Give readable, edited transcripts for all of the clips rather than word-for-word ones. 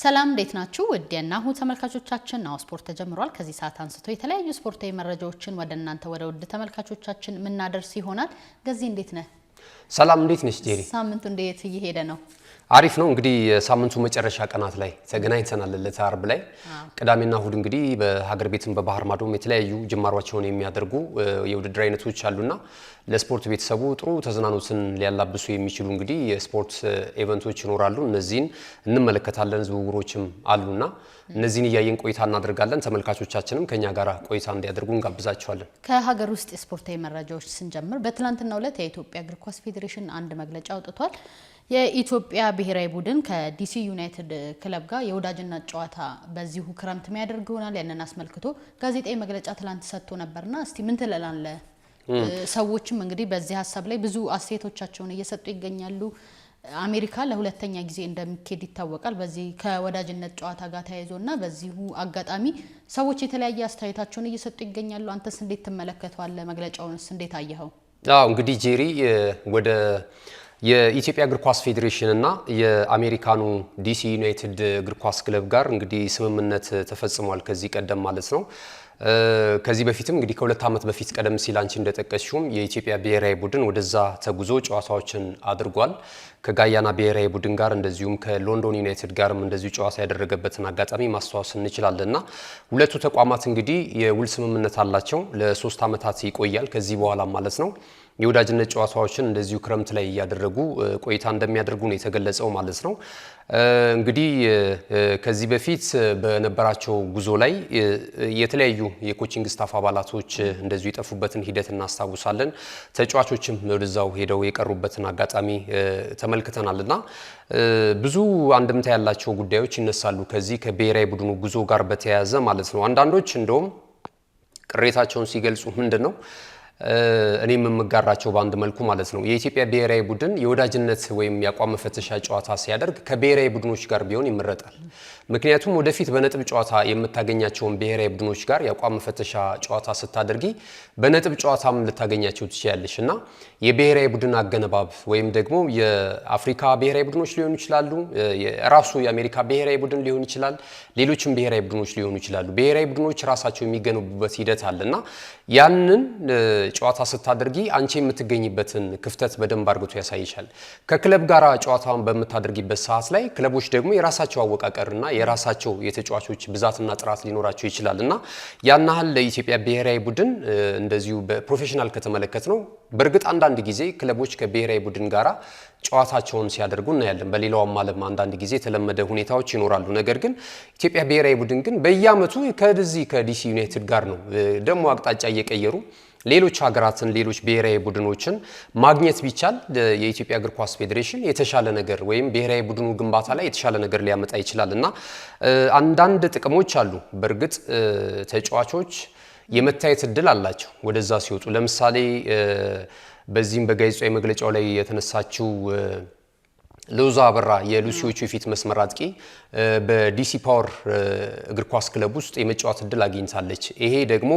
ሰላም እንዴት ናችሁ? ወዲያና ሁ ተመልካቾቻችን ነው ስፖርት ተጀምሯል። ከዚህ ሰዓት አንስቶ የተለያዩ ስፖርታዊ መረጃዎችን ወደ እናንተ ወደ ውድ ተመልካቾቻችን ምናደርስ ይሆናል። ገዚ እንዴት ነህ? ሰላም እንዴት ነሽ ጄሪ? ሳምንቱ እንዴት እየሄደ ነው? አሪፍ ነው። እንግዲህ ሳምንቱ መጨረሻ ቀናት ላይ ተገናኝተናል። ለታርብ ላይ ቅዳሜና እሁድ እንግዲህ በሀገር ቤትም በባህር ማዶም የተለያዩ ጅማሯቸውን የሚያደርጉ የውድድር አይነቶች አሉና ለስፖርት ቤተሰቡ ጥሩ ተዝናኖትን ሊያላብሱ የሚችሉ እንግዲህ የስፖርት ኢቨንቶች ይኖራሉ። እነዚህን እንመለከታለን። ዝውውሮችም አሉና እነዚህን እያየን ቆይታ እናደርጋለን። ተመልካቾቻችንም ከኛ ጋር ቆይታ እንዲያደርጉ እንጋብዛቸዋለን። ከሀገር ውስጥ የስፖርታዊ መረጃዎች ስንጀምር በትናንትናው ዕለት የኢትዮጵያ እግር ኳስ ፌዴሬሽን አንድ መግለጫ አውጥቷል። የኢትዮጵያ ብሔራዊ ቡድን ከዲሲ ዩናይትድ ክለብ ጋር የወዳጅነት ጨዋታ በዚሁ ክረምት የሚያደርግ ይሆናል። ያንን አስመልክቶ ጋዜጣዊ መግለጫ ትላንት ሰጥቶ ነበርና እስቲ ምን ትላለህ? ሰዎችም እንግዲህ በዚህ ሐሳብ ላይ ብዙ አስተያየቶቻቸውን እየሰጡ ይገኛሉ። አሜሪካ ለሁለተኛ ጊዜ እንደሚኬድ ይታወቃል። በዚህ ከወዳጅነት ጨዋታ ጋር ተያይዞና በዚሁ አጋጣሚ ሰዎች የተለያየ አስተያየታቸውን እየሰጡ ይገኛሉ። አንተስ እንዴት ተመለከተዋለህ? መግለጫውንስ እንዴት አየኸው? እንግዲህ ጄሪ ወደ የኢትዮጵያ እግር ኳስ ፌዴሬሽን እና የአሜሪካኑ ዲሲ ዩናይትድ እግር ኳስ ክለብ ጋር እንግዲህ ስምምነት ተፈጽሟል ከዚህ ቀደም ማለት ነው። ከዚህ በፊትም እንግዲህ ከሁለት ዓመት በፊት ቀደም ሲል አንቺ እንደጠቀስሽውም የኢትዮጵያ ብሔራዊ ቡድን ወደዛ ተጉዞ ጨዋታዎችን አድርጓል። ከጋያና ብሔራዊ ቡድን ጋር እንደዚሁም ከሎንዶን ዩናይትድ ጋርም እንደዚሁ ጨዋታ ያደረገበትን አጋጣሚ ማስተዋወስ እንችላለንና ሁለቱ ተቋማት እንግዲህ የውል ስምምነት አላቸው። ለ3 ዓመታት ይቆያል ከዚህ በኋላ ማለት ነው። የወዳጅነት ጨዋታዎችን እንደዚሁ ክረምት ላይ ያደረጉ ቆይታ እንደሚያደርጉ ነው የተገለጸው ማለት ነው። እንግዲህ ከዚህ በፊት በነበራቸው ጉዞ ላይ የተለያዩ የኮቺንግ ስታፍ አባላቶች እንደዚሁ የጠፉበትን ሂደት እናስታውሳለን። ተጫዋቾችም ወደዛው ሄደው የቀሩበትን አጋጣሚ ተመልክተናልና ብዙ አንድምታ ያላቸው ጉዳዮች ይነሳሉ ከዚህ ከብሔራዊ ቡድኑ ጉዞ ጋር በተያያዘ ማለት ነው። አንዳንዶች እንደውም ቅሬታቸውን ሲገልጹ ምንድነው እኔም የምጋራቸው በአንድ መልኩ ማለት ነው የኢትዮጵያ ብሔራዊ ቡድን የወዳጅነት ወይም የአቋም መፈተሻ ጨዋታ ሲያደርግ ከብሔራዊ ቡድኖች ጋር ቢሆን ይመረጣል። ምክንያቱም ወደፊት በነጥብ ጨዋታ የምታገኛቸውን ብሔራዊ ቡድኖች ጋር የአቋም መፈተሻ ጨዋታ ስታደርጊ በነጥብ ጨዋታም ልታገኛቸው ትችያለሽ እና የብሔራዊ ቡድን አገነባብ ወይም ደግሞ የአፍሪካ ብሔራዊ ቡድኖች ሊሆኑ ይችላሉ፣ የራሱ የአሜሪካ ብሔራዊ ቡድን ሊሆን ይችላል፣ ሌሎችም ብሔራዊ ቡድኖች ሊሆኑ ይችላሉ። ብሔራዊ ቡድኖች ራሳቸው የሚገነቡበት ሂደት አለና ያንን ጨዋታ ስታደርጊ አንቺ የምትገኝበትን ክፍተት በደንብ አድርጎ ያሳይሻል። ከክለብ ጋር ጨዋታውን በምታደርጊበት ሰዓት ላይ ክለቦች ደግሞ የራሳቸው አወቃቀርና የራሳቸው የተጫዋቾች ብዛትና ጥራት ሊኖራቸው ይችላልና ያናህል ለኢትዮጵያ ብሔራዊ ቡድን እንደዚሁ በፕሮፌሽናል ከተመለከት ነው። በእርግጥ አንዳንድ ጊዜ ክለቦች ከብሔራዊ ቡድን ጋራ ጨዋታቸውን ሲያደርጉ እናያለን። በሌላውም ዓለም አንዳንድ ጊዜ የተለመደ ሁኔታዎች ይኖራሉ። ነገር ግን ኢትዮጵያ ብሔራዊ ቡድን ግን በየዓመቱ ከዲሲ ዩናይትድ ጋር ነው ደግሞ አቅጣጫ እየቀየሩ ሌሎች ሀገራትን ሌሎች ብሔራዊ ቡድኖችን ማግኘት ቢቻል የኢትዮጵያ እግር ኳስ ፌዴሬሽን የተሻለ ነገር ወይም ብሔራዊ ቡድኑ ግንባታ ላይ የተሻለ ነገር ሊያመጣ ይችላልና አንዳንድ ጥቅሞች አሉ። በእርግጥ ተጫዋቾች የመታየት እድል አላቸው ወደዛ ሲወጡ። ለምሳሌ በዚህም በጋዜጣዊ መግለጫው ላይ የተነሳችው ሎዛ አበራ የሉሲዎቹ የፊት መስመር አጥቂ በዲሲ ፓወር እግር ኳስ ክለብ ውስጥ የመጫወት እድል አግኝታለች። ይሄ ደግሞ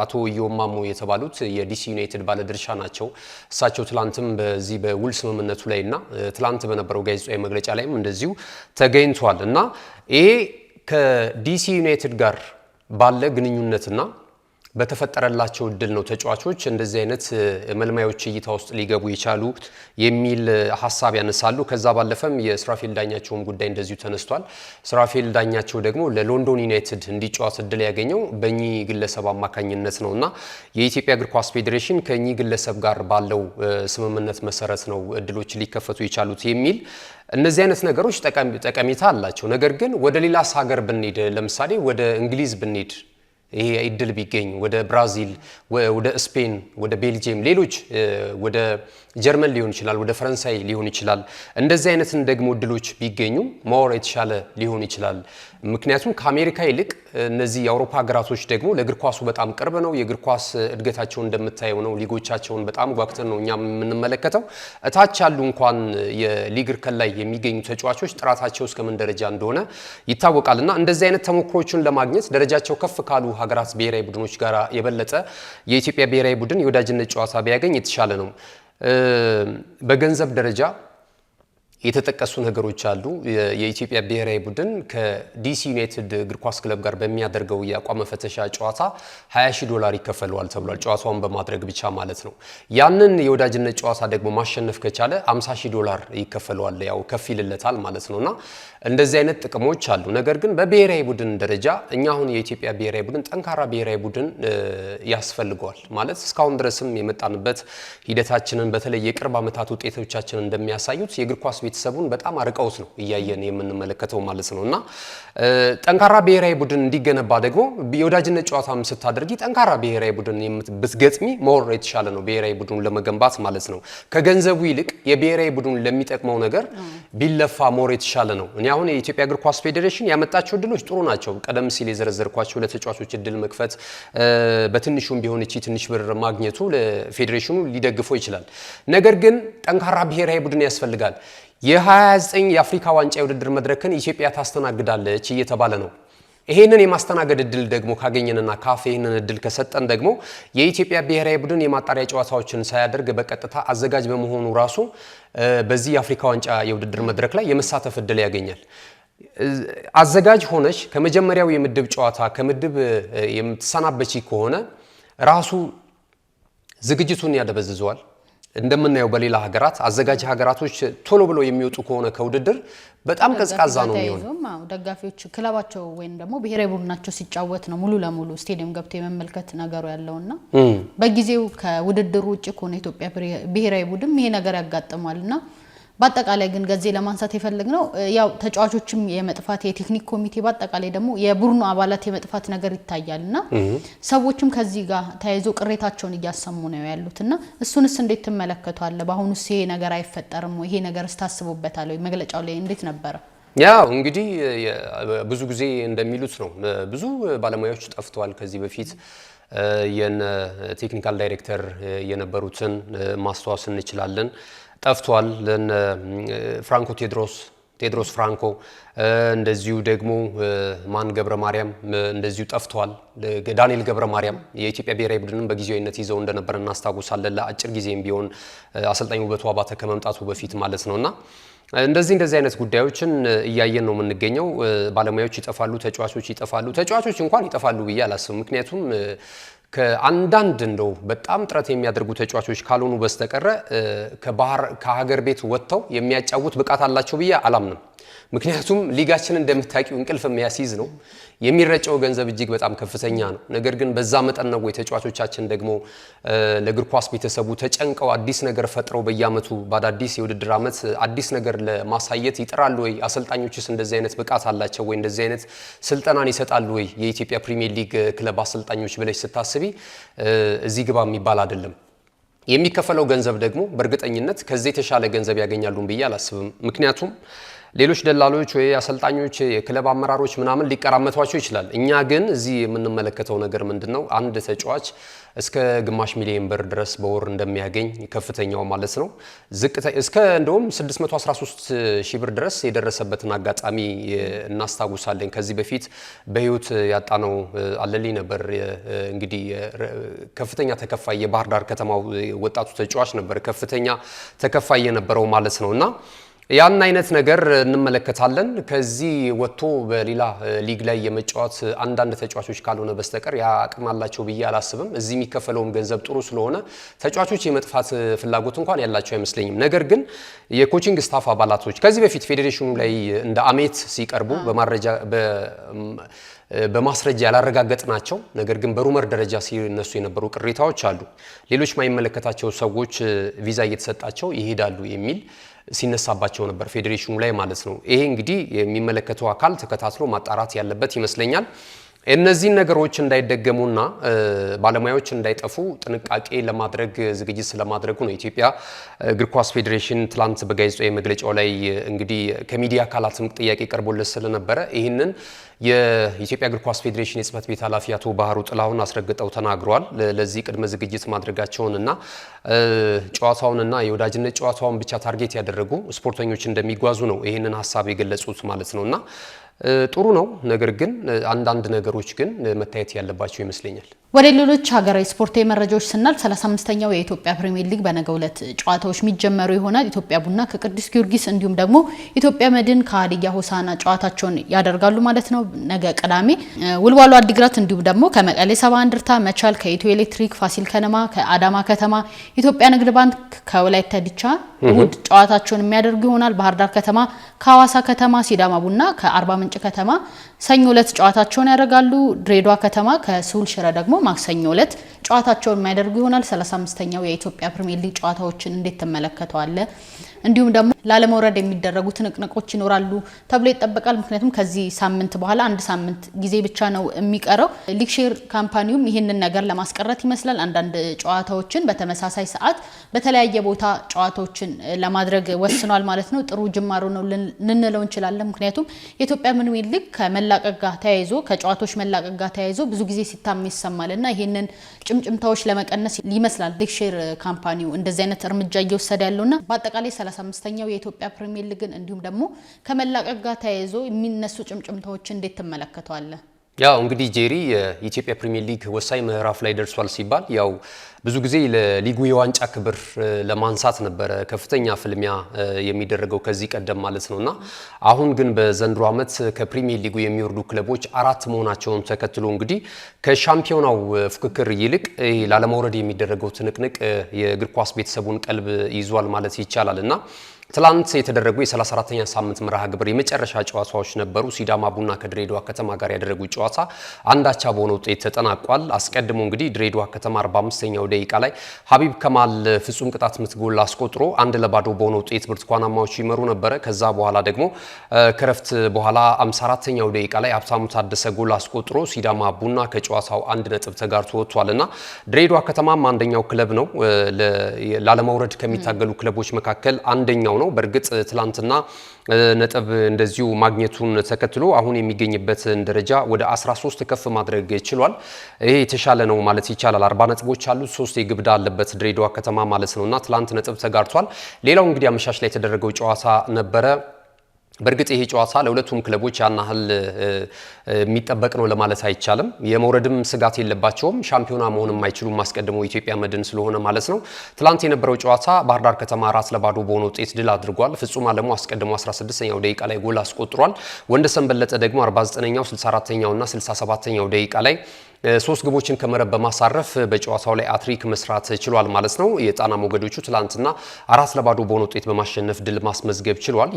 አቶ ኢዮማሞ የተባሉት የዲሲ ዩናይትድ ባለድርሻ ናቸው። እሳቸው ትላንትም በዚህ በውል ስምምነቱ ላይና ትላንት በነበረው ጋዜጣዊ መግለጫ ላይም እንደዚሁ ተገኝቷል እና ይሄ ከዲሲ ዩናይትድ ጋር ባለ ግንኙነትና በተፈጠረላቸው እድል ነው ተጫዋቾች እንደዚህ አይነት መልማዮች እይታ ውስጥ ሊገቡ ይቻሉ የሚል ሐሳብ ያነሳሉ። ከዛ ባለፈም የስራፌል ዳኛቸውም ጉዳይ እንደዚሁ ተነስቷል። ስራፌል ዳኛቸው ደግሞ ለሎንዶን ዩናይትድ እንዲጫወት እድል ያገኘው በእኚህ ግለሰብ አማካኝነት ነውና የኢትዮጵያ እግር ኳስ ፌዴሬሽን ከእኚህ ግለሰብ ጋር ባለው ስምምነት መሰረት ነው እድሎች ሊከፈቱ ይቻሉት የሚል እነዚህ አይነት ነገሮች ጠቀሜታ አላቸው። ነገር ግን ወደ ሌላስ ሀገር ብንሄድ ለምሳሌ ወደ እንግሊዝ ብንሄድ ይሄ እድል ቢገኝ ወደ ብራዚል፣ ወደ ስፔን፣ ወደ ቤልጂየም፣ ሌሎች ወደ ጀርመን ሊሆን ይችላል፣ ወደ ፈረንሳይ ሊሆን ይችላል። እንደዚህ አይነትን ደግሞ እድሎች ቢገኙ ሞር የተሻለ ሊሆን ይችላል። ምክንያቱም ከአሜሪካ ይልቅ እነዚህ የአውሮፓ ሀገራቶች ደግሞ ለእግር ኳሱ በጣም ቅርብ ነው። የእግር ኳስ እድገታቸውን እንደምታየው ነው። ሊጎቻቸውን በጣም ጓግተን ነው እኛም የምንመለከተው። እታች ያሉ እንኳን የሊግ እርከን ላይ የሚገኙ ተጫዋቾች ጥራታቸው እስከምን ደረጃ እንደሆነ ይታወቃልና እንደዚህ አይነት ተሞክሮችን ለማግኘት ደረጃቸው ከፍ ካሉ ሀገራት ብሔራዊ ቡድኖች ጋር የበለጠ የኢትዮጵያ ብሔራዊ ቡድን የወዳጅነት ጨዋታ ቢያገኝ የተሻለ ነው። በገንዘብ ደረጃ የተጠቀሱ ነገሮች አሉ። የኢትዮጵያ ብሔራዊ ቡድን ከዲሲ ዩናይትድ እግር ኳስ ክለብ ጋር በሚያደርገው የአቋም መፈተሻ ጨዋታ $20,000 ይከፈለዋል ተብሏል። ጨዋታውን በማድረግ ብቻ ማለት ነው። ያንን የወዳጅነት ጨዋታ ደግሞ ማሸነፍ ከቻለ $50,000 ይከፈለዋል። ያው ከፍ ይልለታል ማለት ነውና እንደዚህ አይነት ጥቅሞች አሉ። ነገር ግን በብሔራዊ ቡድን ደረጃ እኛ አሁን የኢትዮጵያ ብሔራዊ ቡድን ጠንካራ ብሔራዊ ቡድን ያስፈልገዋል ማለት እስካሁን ድረስም የመጣንበት ሂደታችንን በተለይ የቅርብ ዓመታት ውጤቶቻችንን እንደሚያሳዩት የእግር ኳስ ቤተሰቡን በጣም አርቀውት ነው እያየን የምንመለከተው ማለት ነውና ጠንካራ ብሔራዊ ቡድን እንዲገነባ ደግሞ የወዳጅነት ጨዋታም ስታደርጊ ጠንካራ ብሔራዊ ቡድን ብትገጥሚ ሞር የተሻለ ነው ብሔራዊ ቡድኑን ለመገንባት ማለት ነው። ከገንዘቡ ይልቅ የብሔራዊ ቡድኑን ለሚጠቅመው ነገር ቢለፋ ሞር የተሻለ ነው። እኔ አሁን የኢትዮጵያ እግር ኳስ ፌዴሬሽን ያመጣቸው እድሎች ጥሩ ናቸው። ቀደም ሲል የዘረዘርኳቸው ለተጫዋቾች እድል መክፈት በትንሹም ቢሆን እቺ ትንሽ ብር ማግኘቱ ለፌዴሬሽኑ ሊደግፈው ይችላል። ነገር ግን ጠንካራ ብሔራዊ ቡድን ያስፈልጋል። የ29 የአፍሪካ ዋንጫ የውድድር መድረክን ኢትዮጵያ ታስተናግዳለች እየተባለ ነው። ይሄንን የማስተናገድ እድል ደግሞ ካገኘንና ካፍ ይሄንን እድል ከሰጠን ደግሞ የኢትዮጵያ ብሔራዊ ቡድን የማጣሪያ ጨዋታዎችን ሳያደርግ በቀጥታ አዘጋጅ በመሆኑ ራሱ በዚህ የአፍሪካ ዋንጫ የውድድር መድረክ ላይ የመሳተፍ እድል ያገኛል። አዘጋጅ ሆነሽ ከመጀመሪያው የምድብ ጨዋታ ከምድብ የምትሰናበቺ ከሆነ ራሱ ዝግጅቱን ያደበዝዘዋል። እንደምናየው በሌላ ሀገራት አዘጋጅ ሀገራቶች ቶሎ ብለው የሚወጡ ከሆነ ከውድድር በጣም ቀዝቃዛ ነው የሚሆነው። ደጋፊዎች ክለባቸው ወይም ደግሞ ብሔራዊ ቡድናቸው ሲጫወት ነው ሙሉ ለሙሉ ስቴዲየም ገብቶ የመመልከት ነገሩ ያለውና በጊዜው ከውድድሩ ውጭ ከሆነ ኢትዮጵያ ብሔራዊ ቡድን ይሄ ነገር ያጋጥማልና በአጠቃላይ ግን ገዜ ለማንሳት የፈለግነው ያው ተጫዋቾችም የመጥፋት የቴክኒክ ኮሚቴ በአጠቃላይ ደግሞ የቡድኑ አባላት የመጥፋት ነገር ይታያልና ሰዎችም ከዚህ ጋር ተያይዞ ቅሬታቸውን እያሰሙ ነው ያሉትና እሱንስ እንዴት ተመለከቷል? በአሁኑስ ይሄ ነገር አይፈጠርም ወይ? ይሄ ነገር ታስቦበታል ወይ? መግለጫው ላይ እንዴት ነበር? ያው እንግዲህ ብዙ ጊዜ እንደሚሉት ነው ብዙ ባለሙያዎች ጠፍተዋል። ከዚህ በፊት የነ ቴክኒካል ዳይሬክተር የነበሩትን ማስተዋወስ እንችላለን። ጠፍቷል። ፍራንኮ ቴድሮስ ፍራንኮ እንደዚሁ ደግሞ ማን ገብረ ማርያም እንደዚሁ ጠፍቷል። ዳንኤል ገብረ ማርያም የኢትዮጵያ ብሔራዊ ቡድንን በጊዜያዊነት ይዘው እንደነበር እናስታውሳለን። ለአጭር ጊዜም ቢሆን አሰልጣኝ ውበቱ አባተ ከመምጣቱ በፊት ማለት ነውና እንደዚህ አይነት ጉዳዮችን እያየን ነው የምንገኘው። ባለሙያዎች ይጠፋሉ፣ ተጫዋቾች ይጠፋሉ። ተጫዋቾች እንኳን ይጠፋሉ ብዬ አላስብም። ምክንያቱም ከአንዳንድ እንደው በጣም ጥረት የሚያደርጉ ተጫዋቾች ካልሆኑ በስተቀረ ከሀገር ቤት ወጥተው የሚያጫውት ብቃት አላቸው ብዬ አላምንም። ምክንያቱም ሊጋችን እንደምታውቂው እንቅልፍ የሚያስይዝ ነው። የሚረጨው ገንዘብ እጅግ በጣም ከፍተኛ ነው። ነገር ግን በዛ መጠን ነው ወይ ተጫዋቾቻችን ደግሞ ለእግር ኳስ ቤተሰቡ ተጨንቀው አዲስ ነገር ፈጥረው በየአመቱ በአዳዲስ የውድድር አመት አዲስ ነገር ለማሳየት ይጥራሉ ወይ? አሰልጣኞችስ እንደዚህ አይነት ብቃት አላቸው ወይ? እንደዚህ አይነት ስልጠናን ይሰጣሉ ወይ? የኢትዮጵያ ፕሪሚየር ሊግ ክለብ አሰልጣኞች ብለሽ ስታስቢ እዚህ ግባ የሚባል አይደለም። የሚከፈለው ገንዘብ ደግሞ በእርግጠኝነት ከዚህ የተሻለ ገንዘብ ያገኛሉ ብዬ አላስብም። ምክንያቱም ሌሎች ደላሎች ወይ አሰልጣኞች የክለብ አመራሮች ምናምን ሊቀራመቷቸው ይችላል። እኛ ግን እዚህ የምንመለከተው ነገር ምንድነው? አንድ ተጫዋች እስከ ግማሽ ሚሊዮን ብር ድረስ በወር እንደሚያገኝ ከፍተኛው ማለት ነው። እስከ እንደውም 613 ሺህ ብር ድረስ የደረሰበትን አጋጣሚ እናስታውሳለን። ከዚህ በፊት በህይወት ያጣነው አለልኝ ነበር። እንግዲህ ከፍተኛ ተከፋይ የባህር ዳር ከተማው ወጣቱ ተጫዋች ነበር ከፍተኛ ተከፋይ የነበረው ማለት ነውና ያን አይነት ነገር እንመለከታለን። ከዚህ ወጥቶ በሌላ ሊግ ላይ የመጫወት አንዳንድ ተጫዋቾች ካልሆነ በስተቀር ያ አቅም አላቸው ብዬ አላስብም። እዚህ የሚከፈለውም ገንዘብ ጥሩ ስለሆነ ተጫዋቾች የመጥፋት ፍላጎት እንኳን ያላቸው አይመስለኝም። ነገር ግን የኮቺንግ ስታፍ አባላቶች ከዚህ በፊት ፌዴሬሽኑ ላይ እንደ አሜት ሲቀርቡ በማስረጃ ያላረጋገጥናቸው ነገር ግን በሩመር ደረጃ ሲነሱ የነበሩ ቅሬታዎች አሉ። ሌሎች ማይመለከታቸው ሰዎች ቪዛ እየተሰጣቸው ይሄዳሉ የሚል ሲነሳባቸው ነበር ፌዴሬሽኑ ላይ ማለት ነው። ይሄ እንግዲህ የሚመለከተው አካል ተከታትሎ ማጣራት ያለበት ይመስለኛል። እነዚህን ነገሮች እንዳይደገሙና ባለሙያዎች እንዳይጠፉ ጥንቃቄ ለማድረግ ዝግጅት ስለማድረጉ ነው የኢትዮጵያ እግር ኳስ ፌዴሬሽን ትላንት በጋዜጣዊ መግለጫው ላይ እንግዲህ ከሚዲያ አካላትም ጥያቄ ቀርቦለት ስለነበረ ይህንን የኢትዮጵያ እግር ኳስ ፌዴሬሽን የጽህፈት ቤት ኃላፊ አቶ ባህሩ ጥላሁን አስረግጠው ተናግረዋል። ለዚህ ቅድመ ዝግጅት ማድረጋቸውንና ጨዋታውንና የወዳጅነት ጨዋታውን ብቻ ታርጌት ያደረጉ ስፖርተኞች እንደሚጓዙ ነው ይህንን ሀሳብ የገለጹት ማለት ነውና ጥሩ ነው። ነገር ግን አንዳንድ ነገሮች ግን መታየት ያለባቸው ይመስለኛል። ወደ ሌሎች ሀገራዊ ስፖርታዊ መረጃዎች ስናልፍ 35ኛው የኢትዮጵያ ፕሪሚየር ሊግ በነገው ዕለት ጨዋታዎች የሚጀመሩ ይሆናል። ኢትዮጵያ ቡና ከቅዱስ ጊዮርጊስ እንዲሁም ደግሞ ኢትዮጵያ መድን ከሀዲያ ሆሳዕና ጨዋታቸውን ያደርጋሉ ማለት ነው። ነገ ቅዳሜ ወልዋሎ አዲግራት እንዲሁም ደግሞ ከመቀሌ ሰባ እንደርታ፣ መቻል ከኢትዮ ኤሌክትሪክ፣ ፋሲል ከነማ ከአዳማ ከተማ፣ ኢትዮጵያ ንግድ ባንክ ከወላይታ ዲቻ እሁድ ጨዋታቸውን የሚያደርጉ ይሆናል። ባህር ዳር ከተማ ከሐዋሳ ከተማ፣ ሲዳማ ቡና ከአርባ ምንጭ ከተማ ሰኞ ዕለት ጨዋታቸውን ያደርጋሉ። ድሬዳዋ ከተማ ከስሁል ሽረ ደግሞ ማክሰኞ ዕለት ጨዋታቸውን የሚያደርጉ ይሆናል። 35ኛው የኢትዮጵያ ፕሪሚየር ሊግ ጨዋታዎችን እንዴት ተመለከተዋል? እንዲሁም ደግሞ ላለመውረድ የሚደረጉ ትንቅንቆች ይኖራሉ ተብሎ ይጠበቃል። ምክንያቱም ከዚህ ሳምንት በኋላ አንድ ሳምንት ጊዜ ብቻ ነው የሚቀረው። ሊግ ሼር ካምፓኒውም ይህንን ነገር ለማስቀረት ይመስላል አንዳንድ ጨዋታዎችን በተመሳሳይ ሰዓት በተለያየ ቦታ ጨዋታዎችን ለማድረግ ወስኗል ማለት ነው። ጥሩ ጅማሮ ነው ልንለው እንችላለን። ምክንያቱም የኢትዮጵያ ፕሪሚየር ሊግ ከመላቀቅ ጋር ተያይዞ ከጨዋታዎች መላቀቅ ጋር ተያይዞ ብዙ ጊዜ ሲታም ይሰማልና ይህንን ጭምጭምታዎች ለመቀነስ ይመስላል ሊግ ሼር ካምፓኒው እንደዚህ አይነት እርምጃ እየወሰደ ያለውና በአጠቃላይ 35ኛው የኢትዮጵያ ፕሪሚየር ሊግን እንዲሁም ደግሞ ከመላቀቅ ጋር ተያይዞ የሚነሱ ጭምጭምታዎችን እንዴት ተመለከተዋል? ያው እንግዲህ ጄሪ የኢትዮጵያ ፕሪሚየር ሊግ ወሳኝ ምዕራፍ ላይ ደርሷል ሲባል ያው ብዙ ጊዜ ለሊጉ የዋንጫ ክብር ለማንሳት ነበረ ከፍተኛ ፍልሚያ የሚደረገው ከዚህ ቀደም ማለት ነውና አሁን ግን በዘንድሮ ዓመት ከፕሪሚየር ሊጉ የሚወርዱ ክለቦች 4 መሆናቸውን ተከትሎ እንግዲህ ከሻምፒዮናው ፍክክር ይልቅ ላለመውረድ የሚደረገው ትንቅንቅ የእግር ኳስ ቤተሰቡን ቀልብ ይዟል ማለት ይቻላልና ትላንት የተደረጉ የ34ኛ ሳምንት መርሃ ግብር የመጨረሻ ጨዋታዎች ነበሩ። ሲዳማ ቡና ከድሬዳዋ ከተማ ጋር ያደረጉት ጨዋታ አንዳቻ በሆነ ውጤት ተጠናቋል። አስቀድሞ እንግዲህ ድሬዳዋ ከተማ 45ኛው ደቂቃ ላይ ሀቢብ ከማል ፍጹም ቅጣት ምት ጎል አስቆጥሮ 1-0 በሆነ ውጤት ብርቱካናማዎቹ ይመሩ ነበረ። ከዛ በኋላ ደግሞ ከረፍት በኋላ 54ኛው ደቂቃ ላይ ሀብታሙ ታደሰ ጎል አስቆጥሮ ሲዳማ ቡና ከጨዋታው 1 ነጥብ ተጋርቶ ወጥቷልና ድሬዳዋ ከተማም አንደኛው ክለብ ነው ላለመውረድ ከሚታገሉ ክለቦች መካከል አንደኛው ነው። በእርግጥ ትላንትና ነጥብ እንደዚሁ ማግኘቱን ተከትሎ አሁን የሚገኝበትን ደረጃ ወደ 13 ከፍ ማድረግ ችሏል። ይሄ የተሻለ ነው ማለት ይቻላል። 40 ነጥቦች አሉት፣ 3 የግብዳ አለበት ድሬዳዋ ከተማ ማለት ነውና ትላንት ነጥብ ተጋርቷል። ሌላው እንግዲህ አመሻሽ ላይ የተደረገው ጨዋታ ነበረ። በእርግጥ ይሄ ጨዋታ ለሁለቱም ክለቦች ያናህል የሚጠበቅ ነው ለማለት አይቻልም። የመውረድም ስጋት የለባቸውም። ሻምፒዮና መሆንም አይችሉም ማስቀድመው ኢትዮጵያ መድን ስለሆነ ማለት ነው። ትላንት የነበረው ጨዋታ ባህር ዳር ከተማ 4-0 በሆነ ውጤት ድል አድርጓል። ፍጹም አለሙ አስቀድሞ 16ኛው ደቂቃ ላይ ጎል አስቆጥሯል። ወንደሰን በለጠ ደግሞ 49ኛው፣ 64ኛው እና 67ኛው ደቂቃ ላይ 3 ግቦችን ከመረብ በማሳረፍ በጨዋታው ላይ አትሪክ መስራት ችሏል ማለት ነው። የጣና ሞገዶቹ ትላንትና 4-0 በሆነ ውጤት በማሸነፍ ድል ማስመዝገብ ችሏል።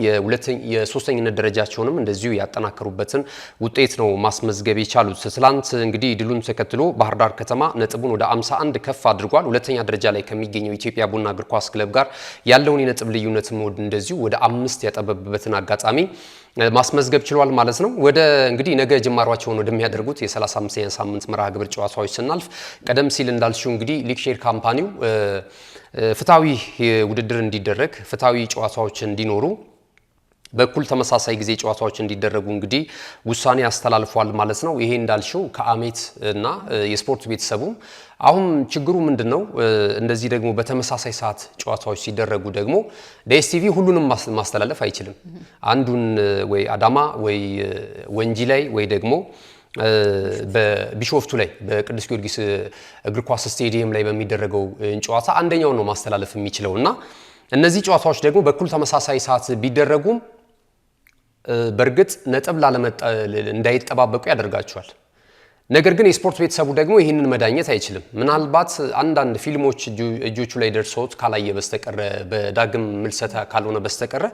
የሶስተኝነት ደረጃቸውንም እንደዚሁ ያጠናከሩበትን ውጤት ነው ማስመዝገብ የቻሉት። ትላንት እንግዲህ ድሉን ተከትሎ ባህር ዳር ከተማ ነጥቡን ወደ 51 ከፍ አድርጓል። ሁለተኛ ደረጃ ላይ ከሚገኘው ኢትዮጵያ ቡና እግር ኳስ ክለብ ጋር ያለውን የነጥብ ልዩነት እንደዚሁ ወደ 5 ያጠበበበትን አጋጣሚ ማስመዝገብ ችሏል ማለት ነው። ወደ እንግዲህ ነገ ጅማሯቸውን ወደሚያደርጉት የ35ኛ ሳምንት መርሃ ግብር ጨዋታዎች ስናልፍ ቀደም ሲል እንዳልሽው እንግዲህ ሊግ ሼር ካምፓኒው ፍትሃዊ ውድድር እንዲደረግ ፍትሃዊ ጨዋታዎች እንዲኖሩ በኩል ተመሳሳይ ጊዜ ጨዋታዎች እንዲደረጉ እንግዲህ ውሳኔ አስተላልፏል ማለት ነው። ይሄ እንዳልሽው ከአሜት እና የስፖርት ቤተሰቡ አሁን ችግሩ ምንድነው? እንደዚህ ደግሞ በተመሳሳይ ሰዓት ጨዋታዎች ሲደረጉ ደግሞ ዲኤስቲቪ ሁሉንም ማስተላለፍ አይችልም። አንዱን ወይ አዳማ ወይ ወንጂ ላይ ወይ ደግሞ በቢሾፍቱ ላይ በቅዱስ ጊዮርጊስ እግር ኳስ ስቴዲየም ላይ በሚደረገው ጨዋታ አንደኛውን ነው ማስተላለፍ የሚችለውና እነዚህ ጨዋታዎች ደግሞ በኩል ተመሳሳይ ሰዓት ቢደረጉም በእርግጥ ነጥብ እንዳይጠባበቁ ያደርጋቸዋል። ነገር ግን የስፖርት ቤተሰቡ ደግሞ ይህንን መዳኘት አይችልም። ምናልባት አንዳንድ ፊልሞች እጆቹ ላይ ደርሰውት ካላየ በስተቀረ በዳግም ምልሰታ ካልሆነ በስተቀረ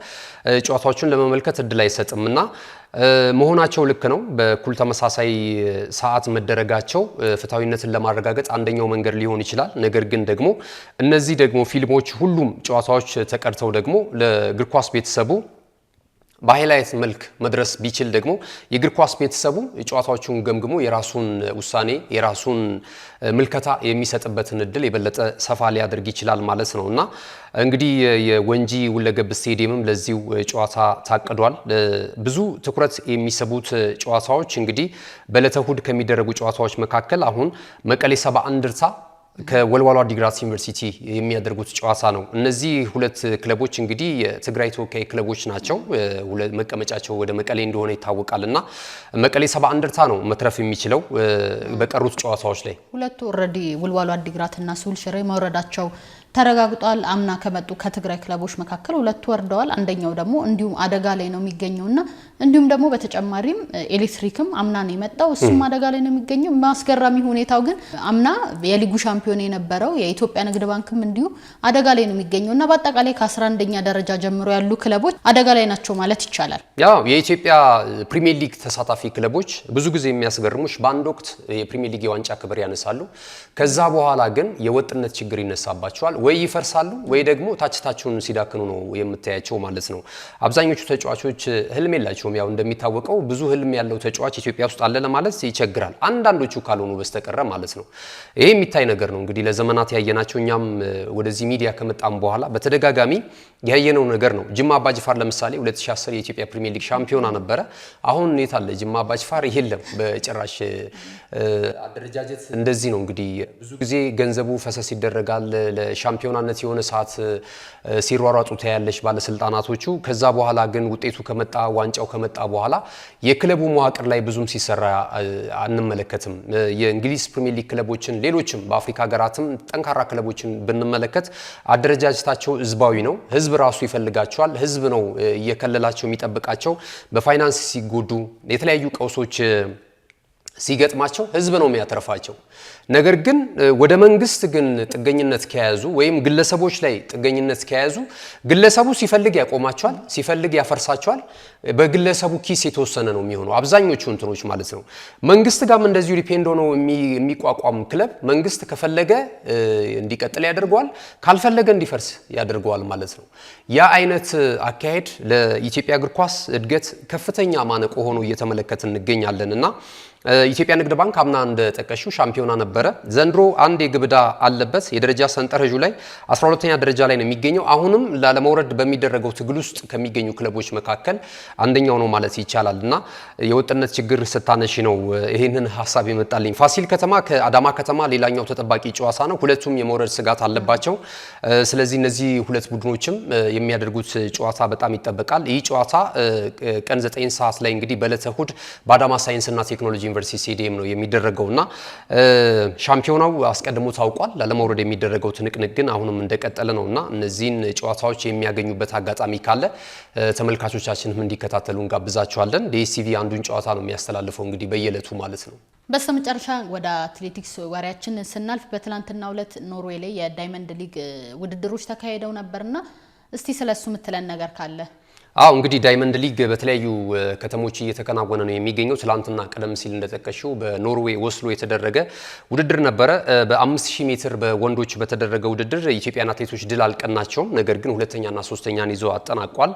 ጨዋታዎቹን ለመመልከት እድል አይሰጥምና መሆናቸው ልክ ነው። በኩል ተመሳሳይ ሰዓት መደረጋቸው ፍትሃዊነትን ለማረጋገጥ አንደኛው መንገድ ሊሆን ይችላል። ነገር ግን ደግሞ እነዚህ ደግሞ ፊልሞች ሁሉም ጨዋታዎች ተቀርተው ደግሞ ለእግር ኳስ ቤተሰቡ በሃይላይት መልክ መድረስ ቢችል ደግሞ የእግር ኳስ ቤተሰቡ ጨዋታዎቹን ገምግሞ የራሱን ውሳኔ የራሱን ምልከታ የሚሰጥበትን እድል የበለጠ ሰፋ ሊያደርግ ይችላል ማለት ነውና እንግዲህ የወንጂ ሁለገብ ስቴዲየምም ለዚሁ ጨዋታ ታቅዷል። ብዙ ትኩረት የሚስቡት ጨዋታዎች እንግዲህ በዕለተ እሁድ ከሚደረጉ ጨዋታዎች መካከል አሁን መቀሌ ሰባ እንደርታ ከወልዋሎ አዲግራት ዩኒቨርሲቲ የሚያደርጉት ጨዋታ ነው። እነዚህ ሁለት ክለቦች እንግዲህ የትግራይ ተወካይ ክለቦች ናቸው። መቀመጫቸው ወደ መቀሌ እንደሆነ ይታወቃልና መቀሌ 70 እንደርታ ነው መትረፍ የሚችለው በቀሩት ጨዋታዎች ላይ። ሁለቱ ኦሬዲ ወልዋሎ አዲግራትና ስሁል ሽሬ መውረዳቸው ተረጋግጧል። አምና ከመጡ ከትግራይ ክለቦች መካከል ሁለቱ ወርደዋል። አንደኛው ደግሞ እንዲሁም አደጋ ላይ ነው የሚገኘውና እንዲሁም ደግሞ በተጨማሪም ኤሌክትሪክም አምና ነው የመጣው እሱም አደጋ ላይ ነው የሚገኘው። ማስገራሚ ሁኔታው ግን አምና የሊጉ ሻምፒዮን የነበረው የኢትዮጵያ ንግድ ባንክም እንዲሁ አደጋ ላይ ነው የሚገኘውና በአጠቃላይ ከ11ኛ ደረጃ ጀምሮ ያሉ ክለቦች አደጋ ላይ ናቸው ማለት ይቻላል። ያው የኢትዮጵያ ፕሪሚየር ሊግ ተሳታፊ ክለቦች ብዙ ጊዜ የሚያስገርሙሽ በአንድ ወቅት የፕሪሚየር ሊግ የዋንጫ ክብር ያነሳሉ። ከዛ በኋላ ግን የወጥነት ችግር ይነሳባቸዋል። ወይ ይፈርሳሉ ወይ ደግሞ ታችታቸውን ሲዳክኑ ነው የምታያቸው ማለት ነው። አብዛኞቹ ተጫዋቾች ህልም የላቸውም። ያው እንደሚታወቀው ብዙ ህልም ያለው ተጫዋች ኢትዮጵያ ውስጥ አለ ለማለት ይቸግራል፣ አንዳንዶቹ ካልሆኑ በስተቀር ማለት ነው። ይሄ የሚታይ ነገር ነው። እንግዲህ ለዘመናት ያየናቸው እኛም ወደዚህ ሚዲያ ከመጣም በኋላ በተደጋጋሚ ያየነው ነገር ነው። ጅማ አባጅፋር ለምሳሌ 2010 የኢትዮጵያ ፕሪሚየር ሊግ ሻምፒዮና ነበረ። አሁን የት አለ ጅማ አባጅፋር? የለም በጭራሽ። አደረጃጀት እንደዚህ ነው እንግዲህ ብዙ ጊዜ ገንዘቡ ፈሰስ ይደረጋል ለሻምፒዮናነት የሆነ ሰዓት ሲሯሯጡ ታያለሽ ባለስልጣናቶቹ። ከዛ በኋላ ግን ውጤቱ ከመጣ ዋንጫው ከመጣ በኋላ የክለቡ መዋቅር ላይ ብዙም ሲሰራ አንመለከትም። የእንግሊዝ ፕሪሚየር ሊግ ክለቦችን ሌሎችም በአፍሪካ ሀገራትም ጠንካራ ክለቦችን ብንመለከት አደረጃጀታቸው ህዝባዊ ነው። ህዝብ ራሱ ይፈልጋቸዋል። ህዝብ ነው እየከለላቸው የሚጠብቃቸው። በፋይናንስ ሲጎዱ የተለያዩ ቀውሶች ሲገጥማቸው ህዝብ ነው የሚያተርፋቸው። ነገር ግን ወደ መንግስት ግን ጥገኝነት ከያዙ ወይም ግለሰቦች ላይ ጥገኝነት ከያዙ ግለሰቡ ሲፈልግ ያቆማቸዋል፣ ሲፈልግ ያፈርሳቸዋል። በግለሰቡ ኪስ የተወሰነ ነው የሚሆነው አብዛኞቹ እንትኖች ማለት ነው። መንግስት ጋርም እንደዚሁ ዲፔንድ ሆኖ የሚቋቋም ክለብ መንግስት ከፈለገ እንዲቀጥል ያደርገዋል፣ ካልፈለገ እንዲፈርስ ያደርገዋል ማለት ነው። ያ አይነት አካሄድ ለኢትዮጵያ እግር ኳስ እድገት ከፍተኛ ማነቆ ሆኖ እየተመለከትን እንገኛለንና ኢትዮጵያ ንግድ ባንክ አምና እንደጠቀሽው ሻምፒዮና ነበረ። ዘንድሮ አንድ የግብዳ አለበት። የደረጃ ሰንጠረዡ ላይ 12ኛ ደረጃ ላይ ነው የሚገኘው። አሁንም ላለመውረድ በሚደረገው ትግል ውስጥ ከሚገኙ ክለቦች መካከል አንደኛው ነው ማለት ይቻላል እና የወጥነት ችግር ስታነሺ ነው ይሄንን ሐሳብ ይመጣልኝ። ፋሲል ከተማ ከአዳማ ከተማ ሌላኛው ተጠባቂ ጨዋታ ነው። ሁለቱም የመውረድ ስጋት አለባቸው። ስለዚህ እነዚህ ሁለት ቡድኖችም የሚያደርጉት ጨዋታ በጣም ይጠበቃል። ይህ ጨዋታ ቀን 9 ሰዓት ላይ እንግዲህ በዕለተ እሁድ በአዳማ ሳይንስና ቴክኖሎጂ ዩኒቨርሲቲ ስቴዲየም ነው የሚደረገውና ሻምፒዮናው አስቀድሞ ታውቋል። ላለመውረድ የሚደረገው ትንቅንቅ ግን አሁንም እንደቀጠለ ነውና እነዚህን ጨዋታዎች የሚያገኙበት አጋጣሚ ካለ ተመልካቾቻችንም እንዲከታተሉ እንጋብዛቸዋለን። ዲኤስቲቪ አንዱን ጨዋታ ነው የሚያስተላልፈው እንግዲህ በየዕለቱ ማለት ነው። በስተመጨረሻ ወደ አትሌቲክስ ወሬያችን ስናልፍ በትላንትናው ዕለት ኖርዌይ ላይ የዳይመንድ ሊግ ውድድሮች ተካሂደው ነበርና እስቲ ስለሱ የምትለን ነገር ካለ? አው እንግዲህ ዳይመንድ ሊግ በተለያዩ ከተሞች እየተከናወነ ነው የሚገኘው። ትላንትና ቀደም ሲል እንደተጠቀሽው በኖርዌይ ኦስሎ የተደረገ ውድድር ነበረ። በ5000 ሜትር በወንዶች በተደረገ ውድድር የኢትዮጵያን አትሌቶች ድል አልቀናቸውም። ነገር ግን ሁለተኛና ሶስተኛን ይዞ አጠናቋል።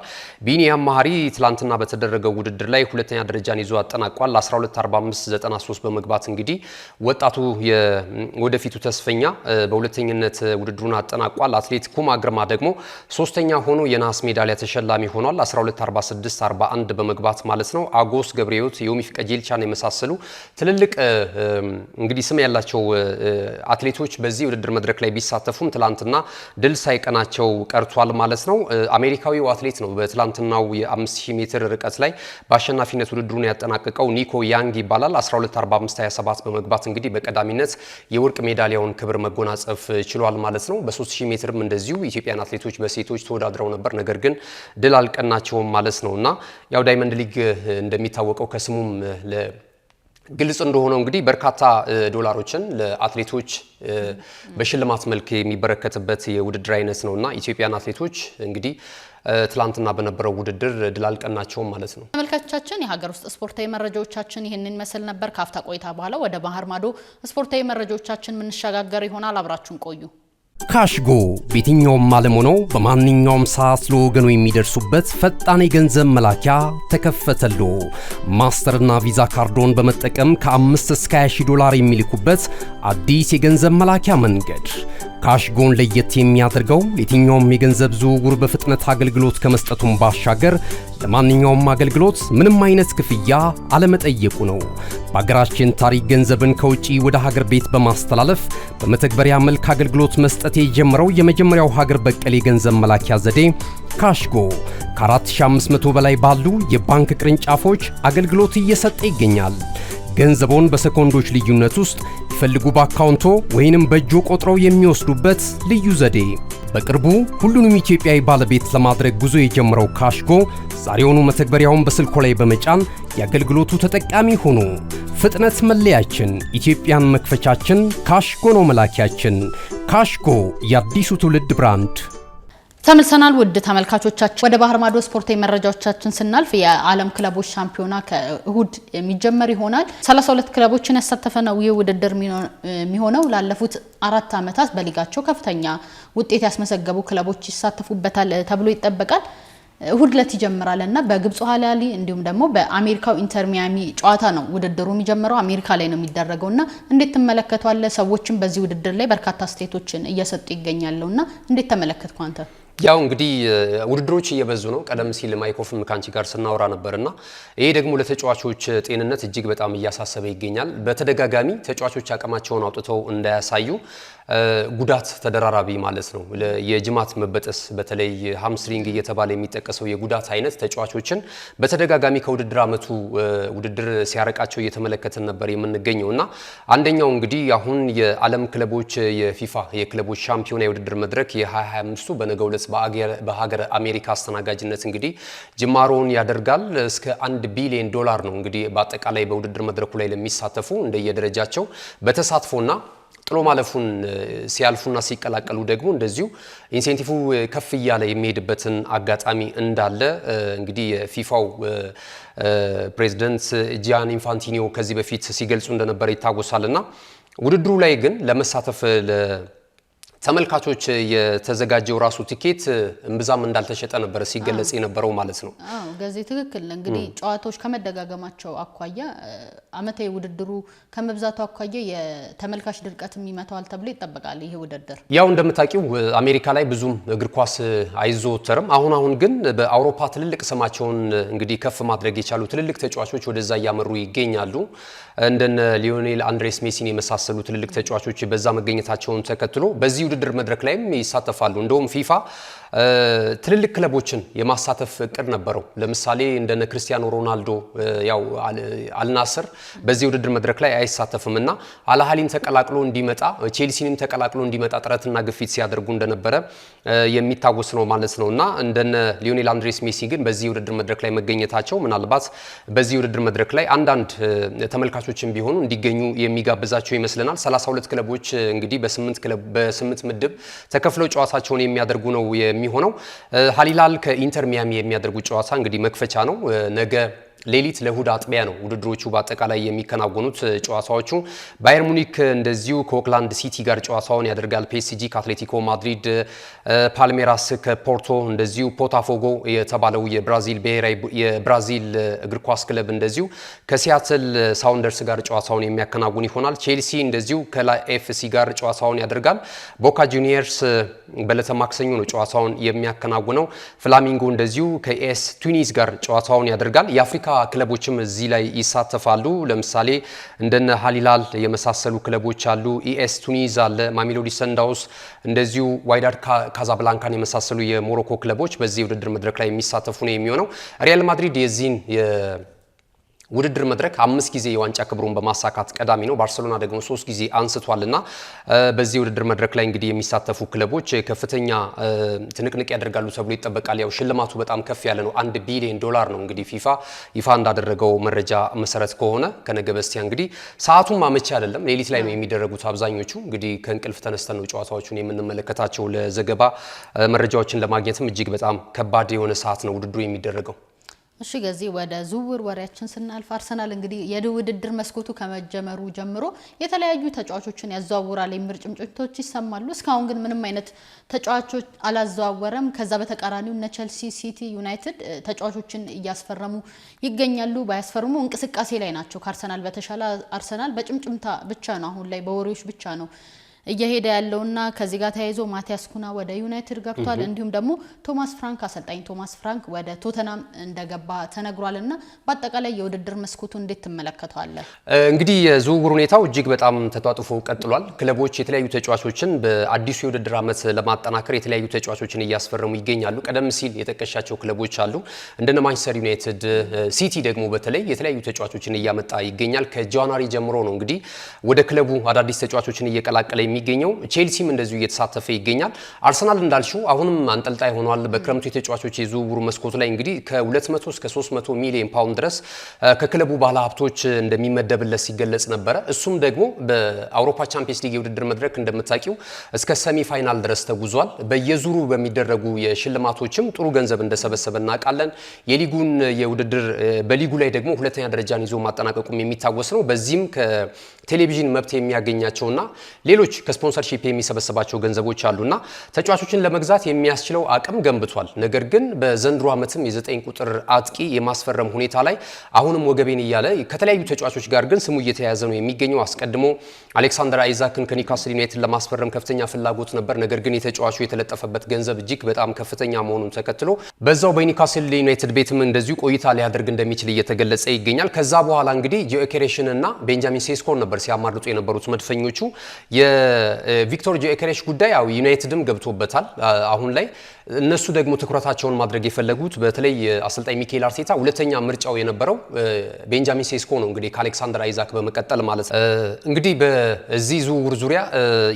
ቢኒያም ማህሪ ትላንትና በተደረገው ውድድር ላይ ሁለተኛ ደረጃን ይዞ አጠናቋል። 12:45:93 በመግባት እንግዲህ ወጣቱ የወደፊቱ ተስፈኛ በሁለተኝነት ውድድሩን አጠናቋል። አትሌት ኩማ ግርማ ደግሞ ሶስተኛ ሆኖ የነሐስ ሜዳሊያ ተሸላሚ ሆኗል። 12:46:41 በመግባት ማለት ነው። አጎስ ገብረሕይወት፣ ዮሚፍ ቀጀልቻን የመሳሰሉ ትልልቅ እንግዲህ ስም ያላቸው አትሌቶች በዚህ ውድድር መድረክ ላይ ቢሳተፉም ትላንትና ድል ሳይቀናቸው ቀርቷል ማለት ነው። አሜሪካዊው አትሌት ነው በትላንትናው የ5000 ሜትር ርቀት ላይ በአሸናፊነት ውድድሩን ያጠናቀቀው ኒኮ ያንግ ይባላል። 12:45:27 በመግባት እንግዲህ በቀዳሚነት የወርቅ ሜዳሊያውን ክብር መጎናጸፍ ችሏል ማለት ነው። በ3000 ሜትርም እንደዚሁ ኢትዮጵያን አትሌቶች በሴቶች ተወዳድረው ነበር፣ ነገር ግን ድል አልቀናቸውም ማለት ነውና ያው ዳይመንድ ሊግ እንደሚታወቀው ከስሙም ግልጽ እንደሆነው እንግዲህ በርካታ ዶላሮችን ለአትሌቶች በሽልማት መልክ የሚበረከትበት የውድድር አይነት ነውና ኢትዮጵያን አትሌቶች እንግዲህ ትላንትና በነበረው ውድድር ድል አልቀናቸውም ማለት ነው። ተመልካቾቻችን የሀገር ውስጥ ስፖርታዊ መረጃዎቻችን ይህንን መስል ነበር። ካፍታ ቆይታ በኋላ ወደ ባህር ማዶ ስፖርታዊ መረጃዎቻችን ምንሻጋገር ይሆናል። አብራችሁን ቆዩ። ካሽጎ በየትኛውም ዓለም ሆነው በማንኛውም ሰዓት ለወገኑ የሚደርሱበት ፈጣን የገንዘብ መላኪያ ተከፈተሎ። ማስተርና ቪዛ ካርዶን በመጠቀም ከ5 እስከ $20,000 የሚልኩበት አዲስ የገንዘብ መላኪያ መንገድ። ካሽጎን ለየት የሚያደርገው የትኛውም የገንዘብ ዝውውር በፍጥነት አገልግሎት ከመስጠቱም ባሻገር ለማንኛውም አገልግሎት ምንም አይነት ክፍያ አለመጠየቁ ነው። በሀገራችን ታሪክ ገንዘብን ከውጪ ወደ ሀገር ቤት በማስተላለፍ በመተግበሪያ መልክ አገልግሎት መስጠት የጀመረው የመጀመሪያው ሀገር በቀል የገንዘብ መላኪያ ዘዴ ካሽጎ ከ4500 በላይ ባሉ የባንክ ቅርንጫፎች አገልግሎት እየሰጠ ይገኛል። ገንዘቦን በሰኮንዶች ልዩነት ውስጥ ይፈልጉ በአካውንቶ ወይንም በእጆ ቆጥረው የሚወስዱበት ልዩ ዘዴ። በቅርቡ ሁሉንም ኢትዮጵያዊ ባለቤት ለማድረግ ጉዞ የጀመረው ካሽጎ ዛሬውኑ መተግበሪያውን በስልኮ ላይ በመጫን የአገልግሎቱ ተጠቃሚ ሆኖ ፍጥነት መለያችን፣ ኢትዮጵያን መክፈቻችን፣ ካሽጎ ነው መላኪያችን። ካሽጎ የአዲሱ ትውልድ ብራንድ። ተመልሰናል ውድ ተመልካቾቻችን። ወደ ባህር ማዶ ስፖርታዊ መረጃዎቻችን ስናልፍ የዓለም ክለቦች ሻምፒዮና ከእሁድ የሚጀመር ይሆናል። 32 ክለቦችን ያሳተፈ ነው ይህ ውድድር የሚሆነው። ላለፉት 4 ዓመታት በሊጋቸው ከፍተኛ ውጤት ያስመዘገቡ ክለቦች ይሳተፉበታል ተብሎ ይጠበቃል። እሁድ ዕለት ይጀምራልና በግብጽ ሀላሊ እንዲሁም ደግሞ በአሜሪካው ኢንተር ሚያሚ ጨዋታ ነው ውድድሩ የሚጀምረው። አሜሪካ ላይ ነው የሚደረገውና እንዴት ተመለከቷል? ሰዎችም በዚህ ውድድር ላይ በርካታ ስቴቶችን እየሰጡ ይገኛሉና እንዴት ተመለከትኩ አንተ? ያው እንግዲህ ውድድሮች እየበዙ ነው። ቀደም ሲል ማይኮፍም ካንቺ ጋር ስናወራ ነበርና ይሄ ደግሞ ለተጫዋቾች ጤንነት እጅግ በጣም እያሳሰበ ይገኛል። በተደጋጋሚ ተጫዋቾች አቅማቸውን አውጥተው እንዳያሳዩ ጉዳት ተደራራቢ ማለት ነው። የጅማት መበጠስ በተለይ ሃምስትሪንግ እየተባለ የሚጠቀሰው የጉዳት አይነት ተጫዋቾችን በተደጋጋሚ ከውድድር አመቱ ውድድር ሲያረቃቸው እየተመለከትን ነበር የምንገኘውና አንደኛው እንግዲህ አሁን የዓለም ክለቦች የፊፋ የክለቦች ሻምፒዮና የውድድር መድረክ የ2025 በነገው ዕለት በሀገር አሜሪካ አስተናጋጅነት እንግዲህ ጅማሮውን ያደርጋል። እስከ $1 ቢሊዮን ነው እንግዲህ በአጠቃላይ በውድድር መድረኩ ላይ ለሚሳተፉ እንደየደረጃቸው በተሳትፎና ጥሎ ማለፉን ሲያልፉና ሲቀላቀሉ ደግሞ እንደዚሁ ኢንሴንቲቭ ከፍ እያለ የሚሄድበትን አጋጣሚ እንዳለ እንግዲህ የፊፋው ፕሬዝዳንት ጂያኒ ኢንፋንቲኖ ከዚህ በፊት ሲገልጹ እንደነበረ ይታወሳልና ውድድሩ ላይ ግን ለመሳተፍ ተመልካቾች የተዘጋጀው ራሱ ቲኬት እንብዛም እንዳልተሸጠ ነበር ሲገለጽ የነበረው ማለት ነው። አዎ ገዜ ትክክል። እንግዲህ ጨዋታዎች ከመደጋገማቸው አኳያ አመታዊ ውድድሩ ከመብዛቱ አኳያ የተመልካች ድርቀትም ይመታዋል ተብሎ ይጠበቃል። ይሄ ውድድር ያው እንደምታውቂው አሜሪካ ላይ ብዙም እግር ኳስ አይዘወተርም። አሁን ግን በአውሮፓ ትልልቅ ስማቸውን እንግዲህ ከፍ ማድረግ የቻሉ ትልልቅ ተጫዋቾች ወደዛ እያመሩ ይገኛሉ። እንደነ ሊዮኔል አንድሬስ ሜሲን የመሳሰሉ ትልልቅ ተጫዋቾች በዛ መገኘታቸውን ተከትሎ በዚህ ውድድር መድረክ ላይም ይሳተፋሉ። እንደውም ፊፋ ትልልቅ ክለቦችን የማሳተፍ እቅድ ነበረው። ለምሳሌ እንደነ ክርስቲያኖ ሮናልዶ ያው አልናስር በዚህ ውድድር መድረክ ላይ አይሳተፍምና አልሃሊን ተቀላቅሎ እንዲመጣ ቼልሲንም ተቀላቅሎ እንዲመጣ ጥረትና ግፊት ሲያደርጉ እንደነበረ የሚታወስ ነው ማለት ነውና እንደነ ሊዮኔል አንድሬስ ሜሲ ግን በዚህ ውድድር መድረክ ላይ መገኘታቸው ምናልባት በዚህ ውድድር መድረክ ላይ አንዳንድ ተመልካቾችን ቢሆኑ እንዲገኙ የሚጋብዛቸው ይመስለናል። 32 ክለቦች እንግዲህ በ8 ምድብ ተከፍለው ጨዋታቸውን የሚያደርጉ ነው የሚሆነው። ሀሊላል ከኢንተር ሚያሚ የሚያደርጉ ጨዋታ እንግዲህ መክፈቻ ነው። ነገ ሌሊት ለእሁድ አጥቢያ ነው ውድድሮቹ በአጠቃላይ የሚከናወኑት ጨዋታዎቹ። ባየር ሙኒክ እንደዚሁ ከኦክላንድ ሲቲ ጋር ጨዋታውን ያደርጋል። ፒኤስጂ ከአትሌቲኮ ማድሪድ፣ ፓልሜራስ ከፖርቶ እንደዚሁ ፖታፎጎ የተባለው የብራዚል እግር ኳስ ክለብ እንደዚሁ ከሲያትል ሳውንደርስ ጋር ጨዋታውን የሚያከናውን ይሆናል። ቼልሲ እንደዚሁ ከኤፍሲ ጋር ጨዋታውን ያደርጋል። ቦካ ጁኒየርስ በዕለተ ማክሰኞ ነው ጨዋታውን የሚያከናውነው። ፍላሚንጎ እንደዚሁ ከኤስ ቱኒስ ጋር ጨዋታውን ያደርጋል። የአፍሪካ ክለቦችም እዚህ ላይ ይሳተፋሉ። ለምሳሌ እንደነ ሀሊላል የመሳሰሉ ክለቦች አሉ። ኢኤስ ቱኒዝ አለ፣ ማሜሎዲ ሰንዳውስ እንደዚሁ ዋይዳድ ካዛብላንካን የመሳሰሉ የሞሮኮ ክለቦች በዚህ ውድድር መድረክ ላይ የሚሳተፉ ነው የሚሆነው። ሪያል ማድሪድ የዚህን ውድድር መድረክ 5 ጊዜ የዋንጫ ክብሩን በማሳካት ቀዳሚ ነው። ባርሴሎና ደግሞ 3 ጊዜ አንስቷልና በዚህ ውድድር መድረክ ላይ እንግዲህ የሚሳተፉ ክለቦች ከፍተኛ ትንቅንቅ ያደርጋሉ ተብሎ ይጠበቃል። ያው ሽልማቱ በጣም ከፍ ያለ ነው። $1 ቢሊዮን ነው እንግዲህ ፊፋ ይፋ እንዳደረገው መረጃ መሰረት ከሆነ ከነገ በስቲያ እንግዲህ ሰዓቱም አመቺ አይደለም። ሌሊት ላይ ነው የሚደረጉት አብዛኞቹ። እንግዲህ ከእንቅልፍ ተነስተን ነው ጨዋታዎቹን የምንመለከታቸው። ለዘገባ መረጃዎችን ለማግኘትም እጅግ በጣም ከባድ የሆነ ሰዓት ነው ውድድሩ የሚደረገው። እሺ ገዚህ ወደ ዝውውር ወሬያችን ስናልፍ አርሰናል እንግዲህ የውድድር መስኮቱ ከመጀመሩ ጀምሮ የተለያዩ ተጫዋቾችን ያዘዋውራል የሚል ጭምጭምቶች ይሰማሉ። እስካሁን ግን ምንም አይነት ተጫዋቾች አላዘዋወረም። ከዛ በተቃራኒው እነ ቼልሲ፣ ሲቲ፣ ዩናይትድ ተጫዋቾችን እያስፈረሙ ይገኛሉ። ባያስፈርሙ እንቅስቃሴ ላይ ናቸው። ከአርሰናል በተሻለ አርሰናል በጭምጭምታ ብቻ ነው አሁን ላይ በወሬዎች ብቻ ነው እየሄደ ያለውና ከዚህ ጋር ተያይዞ ማቲያስ ኩና ወደ ዩናይትድ ገብቷል እንዲሁም ደግሞ ቶማስ ፍራንክ አሰልጣኝ ቶማስ ፍራንክ ወደ ቶተናም እንደገባ ተነግሯልና በአጠቃላይ የውድድር መስኮቱ እንዴት ተመለከቷል? እንግዲህ የዝውውር ሁኔታው እጅግ በጣም ተጧጡፎ ቀጥሏል። ክለቦች የተለያዩ ተጫዋቾችን በአዲሱ የውድድር ዓመት ለማጠናከር የተለያዩ ተጫዋቾችን እያስፈረሙ ይገኛሉ። ቀደም ሲል የጠቀሻቸው ክለቦች አሉ እንደነ ማንቸስተር ዩናይትድ፣ ሲቲ ደግሞ በተለይ የተለያዩ ተጫዋቾችን እያመጣ ይገኛል። ከጃንዋሪ ጀምሮ ነው እንግዲህ ወደ ክለቡ አዳዲስ ተጫዋቾችን እየቀላቀለ የሚገኘው። ቼልሲም እንደዚሁ እየተሳተፈ ይገኛል። አርሰናል እንዳልሽው አሁንም አንጠልጣይ ሆኗል። በክረምቱ የተጫዋቾች የዝውውር መስኮቱ ላይ እንግዲህ ከ200 እስከ 300 ሚሊዮን ፓውንድ ድረስ ከክለቡ ባለሀብቶች እንደሚመደብለት ሲገለጽ ነበረ። እሱም ደግሞ በአውሮፓ ቻምፒየንስ ሊግ የውድድር መድረክ እንደምታውቂው እስከ ሰሚ ፋይናል ድረስ ተጉዟል። በየዙሩ በሚደረጉ የሽልማቶችም ጥሩ ገንዘብ እንደሰበሰበ እናውቃለን። የሊጉን የውድድር በሊጉ ላይ ደግሞ ሁለተኛ ደረጃን ይዞ ማጠናቀቁም የሚታወስ ነው። በዚህም ከቴሌቪዥን መብት የሚያገኛቸውና ሌሎች ከስፖንሰርሺፕ የሚሰበሰባቸው ገንዘቦች አሉና ተጫዋቾችን ለመግዛት የሚያስችለው አቅም ገንብቷል። ነገር ግን በዘንድሮ ዓመትም የ9 ቁጥር አጥቂ የማስፈረም ሁኔታ ላይ አሁንም ወገቤን እያለ ከተለያዩ ተጫዋቾች ጋር ግን ስሙ እየተያያዘ ነው የሚገኘው። አስቀድሞ አሌክሳንደር አይዛክን ከኒውካስል ዩናይትድ ለማስፈረም ከፍተኛ ፍላጎት ነበር። ነገር ግን የተጫዋቹ የተለጠፈበት ገንዘብ እጅግ በጣም ከፍተኛ መሆኑን ተከትሎ በዛው በኒውካስል ዩናይትድ ቤትም እንደዚሁ ቆይታ ሊያደርግ እንደሚችል እየተገለጸ ይገኛል። ከዛ በኋላ እንግዲህ ጂኦኬሬሽን እና ቤንጃሚን ሴስኮን ነበር ሲያማርጡ የነበሩት መድፈኞቹ። የቪክቶር ጂኦኬሬሽ ጉዳይ ያው ዩናይትድም ገብቶበታል አሁን ላይ። እነሱ ደግሞ ትኩረታቸውን ማድረግ የፈለጉት በተለይ አሰልጣኝ ሚኬል አርቴታ ሁለተኛ ምርጫው የነበረው ቤንጃሚን ሴስኮ ነው እንግዲህ ከአሌክሳንደር አይዛክ በመቀጠል ማለት ነው። እንግዲህ በዚህ ዝውውር ዙሪያ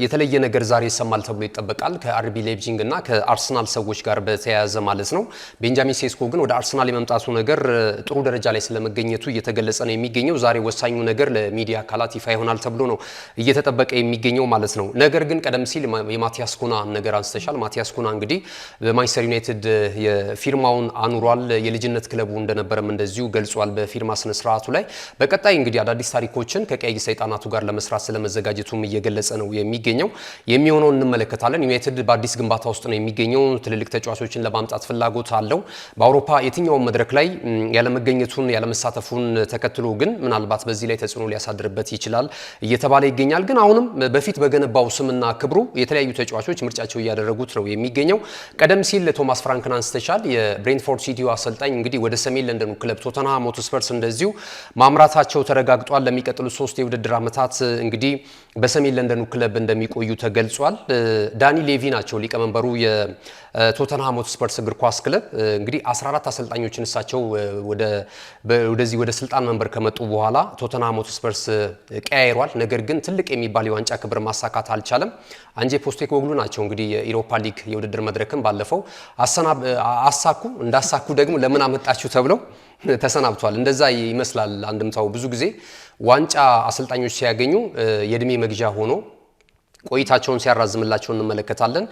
የተለየ ነገር ዛሬ ይሰማል ተብሎ ይጠበቃል ከአርቢ ሌፕዚግ እና ከአርሰናል ሰዎች ጋር በተያያዘ ማለት ነው። ቤንጃሚን ሴስኮ ግን ወደ አርሰናል የመምጣቱ ነገር ጥሩ ደረጃ ላይ ስለመገኘቱ እየተገለጸ ነው የሚገኘው። ዛሬ ወሳኙ ነገር ለሚዲያ አካላት ይፋ ይሆናል ተብሎ ነው እየተጠበቀ የሚገኘው ማለት ነው። ነገር ግን ቀደም ሲል የማቲያስ ኩና ነገር አንስተሻል። ማቲያስ ኩና እንግዲህ በማንቸስተር ዩናይትድ የፊርማውን አኑሯል። የልጅነት ክለቡ እንደነበረም እንደዚሁ ገልጿል በፊርማ ስነ ስርዓቱ ላይ። በቀጣይ እንግዲህ አዳዲስ ታሪኮችን ከቀይ ሰይጣናቱ ጋር ለመስራት ስለመዘጋጀቱም እየገለጸ ነው የሚገኘው። የሚሆነውን እንመለከታለን። ዩናይትድ በአዲስ ግንባታ ውስጥ ነው የሚገኘው። ትልልቅ ተጫዋቾችን ለማምጣት ፍላጎት አለው። በአውሮፓ የትኛውን መድረክ ላይ ያለመገኘቱን ያለመሳተፉን ተከትሎ ግን ምናልባት በዚህ ላይ ተጽዕኖ ሊያሳድርበት ይችላል እየተባለ ይገኛል። ግን አሁንም በፊት በገነባው ስምና ክብሩ የተለያዩ ተጫዋቾች ምርጫቸው እያደረጉት ነው የሚገኘው። ቀደም ሲል ቶማስ ፍራንክን አንስተሻል። የብሬንትፎርድ ሲቲው አሰልጣኝ እንግዲህ ወደ ሰሜን ለንደኑ ክለብ ቶተንሃም ሆትስፐርስ እንደዚሁ ማምራታቸው ተረጋግጧል። ለሚቀጥሉት 3 የውድድር ዓመታት እንግዲህ በሰሜን ለንደኑ ክለብ እንደሚቆዩ ተገልጿል። ዳኒ ሌቪ ናቸው ሊቀመንበሩ የቶተንሃም ሆትስፐርስ እግር ኳስ ክለብ። እንግዲህ 14 አሰልጣኞችን እሳቸው ወደዚህ ወደ ስልጣን መንበር ከመጡ በኋላ ቶተንሃም ሆትስፐርስ ቀያይሯል። ነገር ግን ትልቅ የሚባል የዋንጫ ክብር ማሳካት አልቻለም። አንጄ ፖስቴኮግሉ ናቸው እንግዲህ የኢሮፓ ሊግ የውድድር መድረክን ባለፈው አሳኩ። እንዳሳኩ ደግሞ ለምን አመጣችሁ ተብለው ተሰናብቷል። እንደዛ ይመስላል አንድምታው። ብዙ ጊዜ ዋንጫ አሰልጣኞች ሲያገኙ የእድሜ መግዣ ሆኖ ቆይታቸውን ሲያራዝምላቸው እንመለከታለን።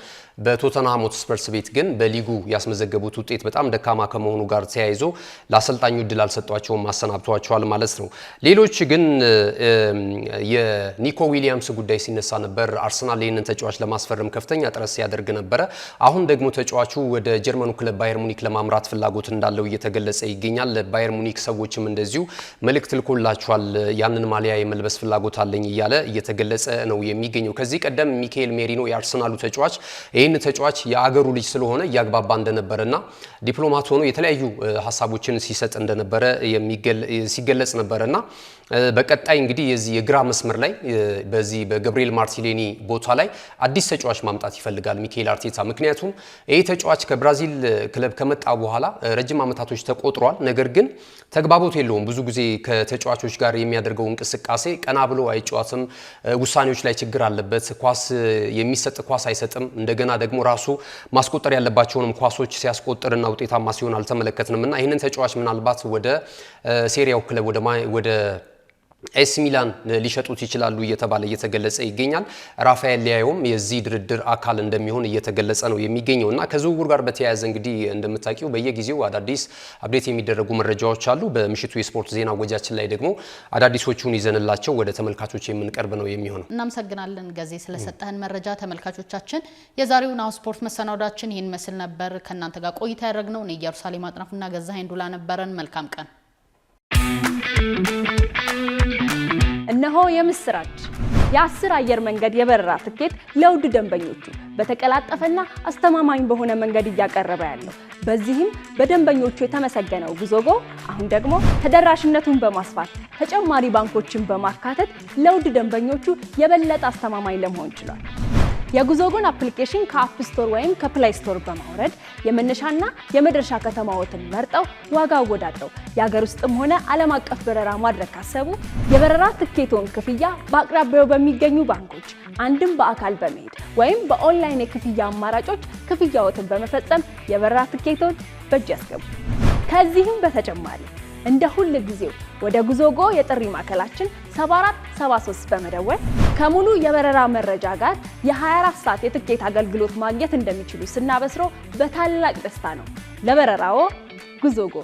በቶተንሃም ሆትስፐርስ ቤት ግን በሊጉ ያስመዘገቡት ውጤት በጣም ደካማ ከመሆኑ ጋር ተያይዞ ለአሰልጣኙ እድል አልሰጧቸውም፣ አሰናብቷቸዋል ማለት ነው። ሌሎች ግን የኒኮ ዊሊያምስ ጉዳይ ሲነሳ ነበር። አርሰናል ይህንን ተጫዋች ለማስፈረም ከፍተኛ ጥረት ሲያደርግ ነበረ። አሁን ደግሞ ተጫዋቹ ወደ ጀርመኑ ክለብ ባየር ሙኒክ ለማምራት ፍላጎት እንዳለው እየተገለጸ ይገኛል። ባየር ሙኒክ ሰዎችም እንደዚሁ መልእክት ልኮላቸዋል። ያንን ማሊያ የመልበስ ፍላጎት አለኝ እያለ እየተገለጸ ነው የሚገኘው። ከዚህ ቀደም ሚካኤል ሜሪኖ የአርሰናሉ ተጫዋች ይህን ተጫዋች የአገሩ ልጅ ስለሆነ እያግባባ እንደነበረና ዲፕሎማት ሆኖ የተለያዩ ሀሳቦችን ሲሰጥ እንደነበረ ሲገለጽ ነበረና በቀጣይ እንግዲህ የዚህ የግራ መስመር ላይ በዚህ በገብርኤል ማርቲኔሊ ቦታ ላይ አዲስ ተጫዋች ማምጣት ይፈልጋል ሚካኤል አርቴታ። ምክንያቱም ይህ ተጫዋች ከብራዚል ክለብ ከመጣ በኋላ ረጅም ዓመታቶች ተቆጥሯል። ነገር ግን ተግባቦት የለውም። ብዙ ጊዜ ከተጫዋቾች ጋር የሚያደርገው እንቅስቃሴ ቀና ብሎ አይጫወትም። ውሳኔዎች ላይ ችግር አለበት። ኳስ የሚሰጥ ኳስ አይሰጥም። እንደገና ደግሞ ራሱ ማስቆጠር ያለባቸውንም ኳሶች ሲያስቆጥርና ውጤታማ ሲሆን አልተመለከትንም እና ይህንን ተጫዋች ምናልባት ወደ ሴሪያው ክለብ ወደ ኤስ ሚላን ሊሸጡት ይችላሉ እየተባለ እየተገለጸ ይገኛል። ራፋኤል ሊያዮም የዚህ ድርድር አካል እንደሚሆን እየተገለጸ ነው የሚገኘው እና ከዝውውር ጋር በተያያዘ እንግዲህ እንደምታውቂው በየጊዜው አዳዲስ አፕዴት የሚደረጉ መረጃዎች አሉ። በምሽቱ የስፖርት ዜና ወጃችን ላይ ደግሞ አዳዲሶቹን ይዘንላቸው ወደ ተመልካቾች የምንቀርብ ነው የሚሆነው። እናመሰግናለን ገዜ ስለሰጠህን መረጃ። ተመልካቾቻችን የዛሬው ናሁ ስፖርት መሰናዷችን ይህን መስል ነበር። ከእናንተ ጋር ቆይታ ያደረግነው እኔ ኢየሩሳሌም አጥናፍና ገዛኸኝ ዱላ ነበረን። መልካም ቀን። እነሆ የምስራች የ10 አየር መንገድ የበረራ ትኬት ለውድ ደንበኞቹ በተቀላጠፈና አስተማማኝ በሆነ መንገድ እያቀረበ ያለው። በዚህም በደንበኞቹ የተመሰገነው ጉዞጎ አሁን ደግሞ ተደራሽነቱን በማስፋት ተጨማሪ ባንኮችን በማካተት ለውድ ደንበኞቹ የበለጠ አስተማማኝ ለመሆን ችሏል። የጉዞጎን አፕሊኬሽን ከአፕ ስቶር ወይም ከፕሌይ ስቶር በማውረድ የመነሻና የመድረሻ ከተማዎትን መርጠው ዋጋ አወዳድረው የሀገር ውስጥም ሆነ ዓለም አቀፍ በረራ ማድረግ ካሰቡ የበረራ ትኬቶን ክፍያ በአቅራቢያው በሚገኙ ባንኮች አንድም በአካል በመሄድ ወይም በኦንላይን የክፍያ አማራጮች ክፍያዎትን በመፈጸም የበረራ ትኬቶን በእጅ ያስገቡ። ከዚህም በተጨማሪ እንደ ሁል ጊዜው ወደ ጉዞጎ የጥሪ ማዕከላችን 7473 በመደወል ከሙሉ የበረራ መረጃ ጋር የ24 ሰዓት የትኬት አገልግሎት ማግኘት እንደሚችሉ ስናበስሮ በታላቅ ደስታ ነው። ለበረራዎ ጉዞጎ።